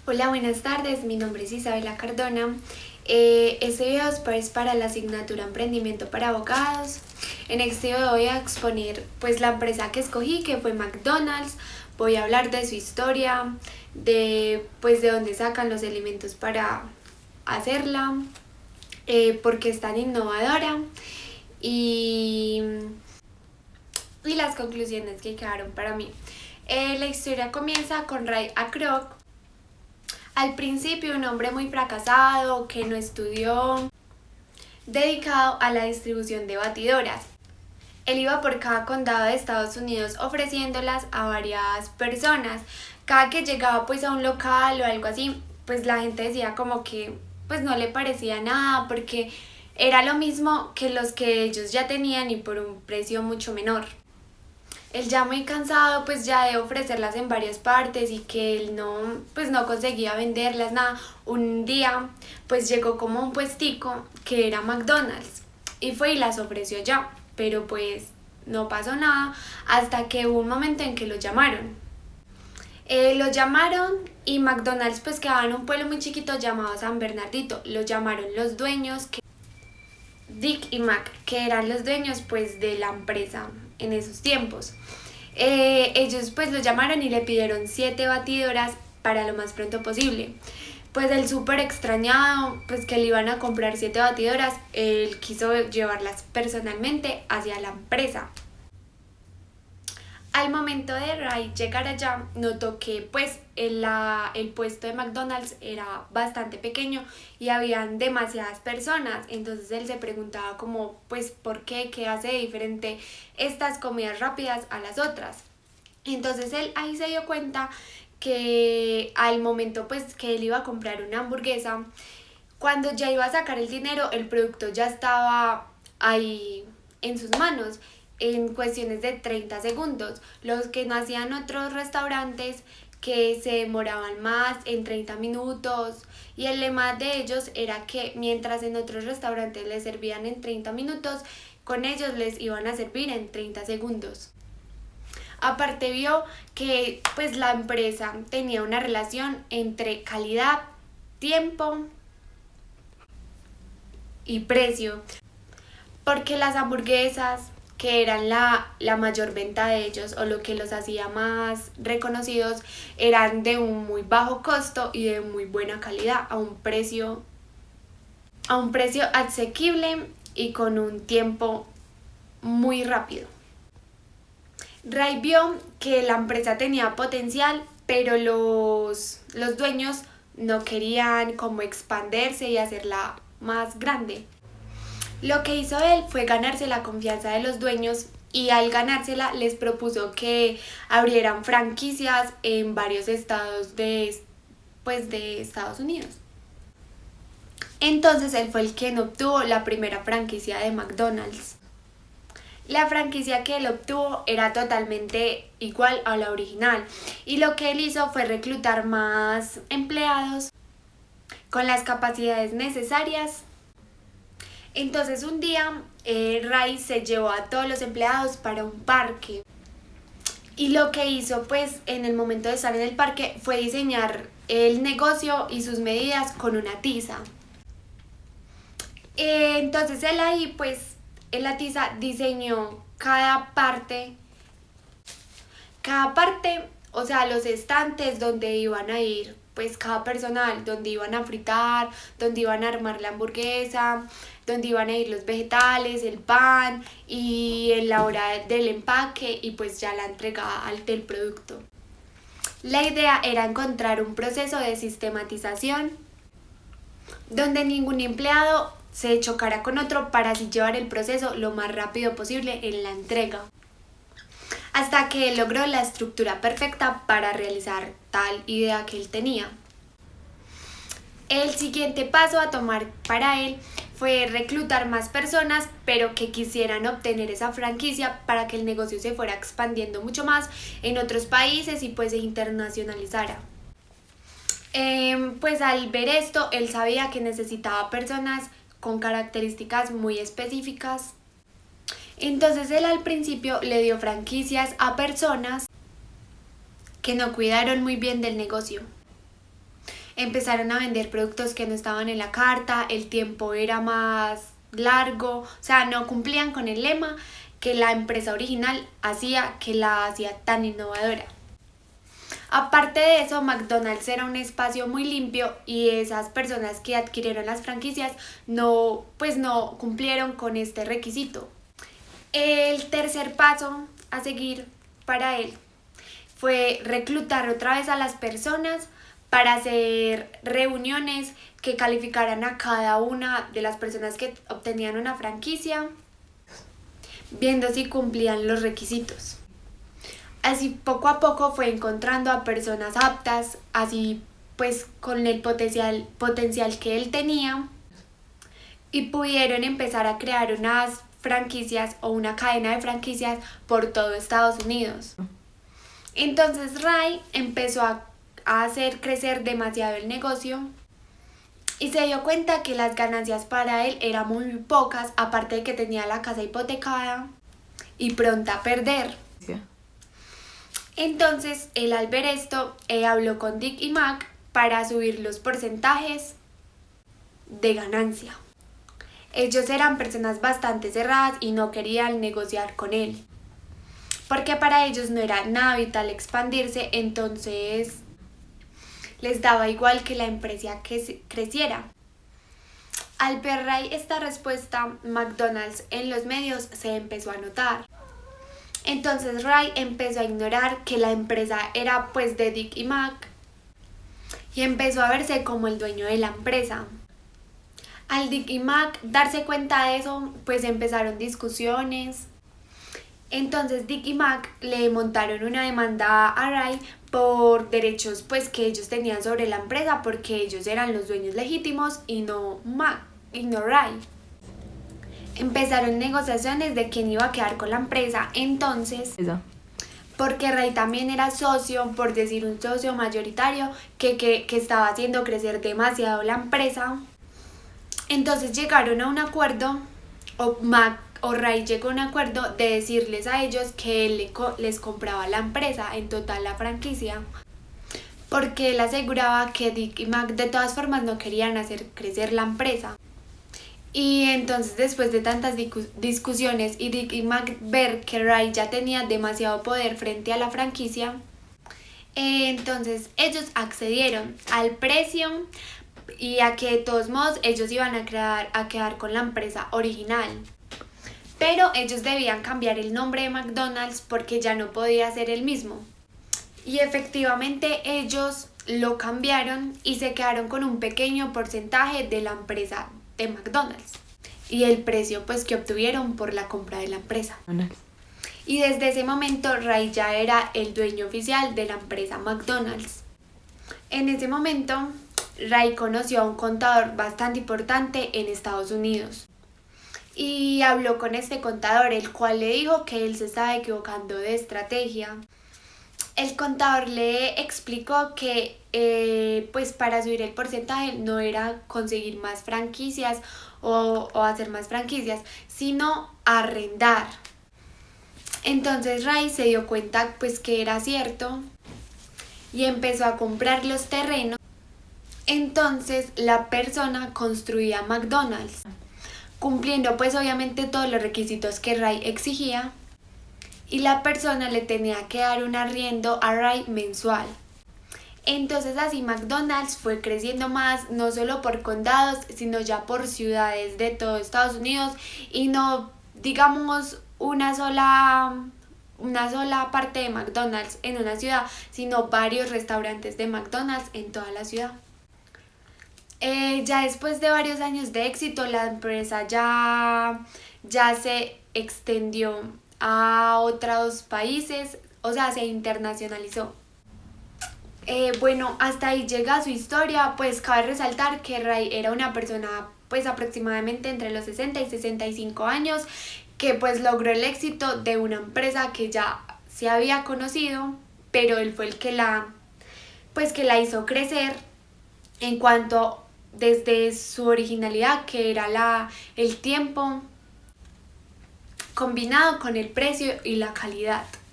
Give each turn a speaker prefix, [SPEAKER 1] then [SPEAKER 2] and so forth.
[SPEAKER 1] Hola, buenas tardes. Mi nombre es Isabela Cardona. Este video es pues para la asignatura Emprendimiento para Abogados. En este video voy a exponer pues la empresa que escogí, que fue McDonald's. Voy a hablar de su historia, de dónde sacan los elementos para hacerla, por qué es tan innovadora y las conclusiones que quedaron para mí. La historia comienza con Ray Kroc. Al principio un hombre muy fracasado, que no estudió, dedicado a la distribución de batidoras. Él iba por cada condado de Estados Unidos ofreciéndolas a varias personas. Cada que llegaba pues a un local o algo así, pues la gente decía como que pues no le parecía nada porque era lo mismo que los que ellos ya tenían y por un precio mucho menor. Él ya muy cansado pues ya de ofrecerlas en varias partes y que él no conseguía venderlas, nada. Un día pues llegó como un puestico que era McDonald's y fue y las ofreció ya, pero pues no pasó nada hasta que hubo un momento en que lo llamaron. Lo llamaron y McDonald's pues quedaba en un pueblo muy chiquito llamado San Bernardito. Lo llamaron los dueños, Dick y Mac, que eran los dueños pues de la empresa en esos tiempos. Ellos pues lo llamaron y le pidieron 7 batidoras para lo más pronto posible. Pues él súper extrañado, pues que le iban a comprar 7 batidoras, él quiso llevarlas personalmente hacia la empresa. Al momento de Ray llegar allá, notó que pues el puesto de McDonald's era bastante pequeño y habían demasiadas personas. Entonces él se preguntaba como pues ¿por qué? ¿Qué hace de diferente estas comidas rápidas a las otras? Entonces él ahí se dio cuenta que al momento pues que él iba a comprar una hamburguesa, cuando ya iba a sacar el dinero, el producto ya estaba ahí en sus manos en cuestiones de 30 segundos. Los que no hacían otros restaurantes que se demoraban más en 30 minutos y el lema de ellos era que mientras en otros restaurantes les servían en 30 minutos, con ellos les iban a servir en 30 segundos. Aparte vio que pues la empresa tenía una relación entre calidad, tiempo y precio, porque las hamburguesas, que eran la mayor venta de ellos o lo que los hacía más reconocidos, eran de un muy bajo costo y de muy buena calidad a un precio asequible y con un tiempo muy rápido. Ray vio que la empresa tenía potencial, pero los dueños no querían como expandirse y hacerla más grande. Lo que hizo él fue ganarse la confianza de los dueños y al ganársela les propuso que abrieran franquicias en varios estados de Estados Unidos. Entonces él fue el quien obtuvo la primera franquicia de McDonald's. La franquicia que él obtuvo era totalmente igual a la original y lo que él hizo fue reclutar más empleados con las capacidades necesarias. Entonces un día Ray se llevó a todos los empleados para un parque y lo que hizo pues en el momento de estar en el parque fue diseñar el negocio y sus medidas con una tiza. Entonces él ahí pues en la tiza diseñó cada parte, o sea, los estantes donde iban a ir pues cada personal, donde iban a fritar, donde iban a armar la hamburguesa, donde iban a ir los vegetales, el pan y en la hora del empaque y pues ya la entregada del producto. La idea era encontrar un proceso de sistematización donde ningún empleado se chocara con otro para así llevar el proceso lo más rápido posible en la entrega, hasta que él logró la estructura perfecta para realizar tal idea que él tenía. El siguiente paso a tomar para él fue reclutar más personas, pero que quisieran obtener esa franquicia para que el negocio se fuera expandiendo mucho más en otros países y pues se internacionalizara. Pues al ver esto, él sabía que necesitaba personas con características muy específicas. Entonces él al principio le dio franquicias a personas que no cuidaron muy bien del negocio. empezaron a vender productos que no estaban en la carta, el tiempo era más largo, o sea, no cumplían con el lema que la empresa original hacía, que la hacía tan innovadora. Aparte de eso, McDonald's era un espacio muy limpio y esas personas que adquirieron las franquicias no cumplieron con este requisito. El tercer paso a seguir para él fue reclutar otra vez a las personas para hacer reuniones que calificaran a cada una de las personas que obtenían una franquicia, viendo si cumplían los requisitos. Así poco a poco fue encontrando a personas aptas, así pues con el potencial que él tenía, y pudieron empezar a crear unas franquicias o una cadena de franquicias por todo Estados Unidos. Entonces Ray empezó a hacer crecer demasiado el negocio y se dio cuenta que las ganancias para él eran muy pocas, aparte de que tenía la casa hipotecada y pronta a perder.
[SPEAKER 2] Sí.
[SPEAKER 1] Entonces él, al ver esto, habló con Dick y Mac para subir los porcentajes de ganancia. Ellos eran personas bastante cerradas y no querían negociar con él, porque para ellos no era nada vital expandirse, entonces les daba igual que la empresa creciera. Al ver Ray esta respuesta, McDonald's en los medios se empezó a notar. Entonces Ray empezó a ignorar que la empresa era pues de Dick y Mac y empezó a verse como el dueño de la empresa. Al Dick y Mac darse cuenta de eso, pues empezaron discusiones. Entonces Dick y Mac le montaron una demanda a Ray por derechos pues que ellos tenían sobre la empresa, porque ellos eran los dueños legítimos y no Mac y no Ray. Empezaron negociaciones de quién iba a quedar con la empresa. Entonces, porque Ray también era socio, por decir un socio mayoritario que estaba haciendo crecer demasiado la empresa, entonces llegaron a un acuerdo, o Ray llegó a un acuerdo de decirles a ellos que él les compraba la empresa, en total la franquicia, porque él aseguraba que Dick y Mac de todas formas no querían hacer crecer la empresa. Y entonces, después de tantas discusiones y Dick y Mac ver que Ray ya tenía demasiado poder frente a la franquicia, entonces ellos accedieron al precio y a que de todos modos ellos iban a quedar con la empresa original. Pero ellos debían cambiar el nombre de McDonald's porque ya no podía ser el mismo. Y efectivamente ellos lo cambiaron y se quedaron con un pequeño porcentaje de la empresa de McDonald's y el precio pues que obtuvieron por la compra de la empresa. Y desde ese momento Ray ya era el dueño oficial de la empresa McDonald's. En ese momento Ray conoció a un contador bastante importante en Estados Unidos y habló con este contador, el cual le dijo que él se estaba equivocando de estrategia. El contador le explicó que pues para subir el porcentaje no era conseguir más franquicias o hacer más franquicias, sino arrendar. Entonces Ray se dio cuenta pues que era cierto y empezó a comprar los terrenos. Entonces la persona construía McDonald's, cumpliendo pues obviamente todos los requisitos que Ray exigía, y la persona le tenía que dar un arriendo a Ray mensual. Entonces así McDonald's fue creciendo más, no solo por condados, sino ya por ciudades de todo Estados Unidos, y no digamos una sola parte de McDonald's en una ciudad, sino varios restaurantes de McDonald's en toda la ciudad. Ya después de varios años de éxito, la empresa ya se extendió a otros países, o sea, se internacionalizó. Bueno, hasta ahí llega su historia. Pues cabe resaltar que Ray era una persona pues aproximadamente entre los 60 y 65 años, que pues logró el éxito de una empresa que ya se había conocido, pero él fue el que la hizo crecer en cuanto desde su originalidad, que era el tiempo combinado con el precio y la calidad.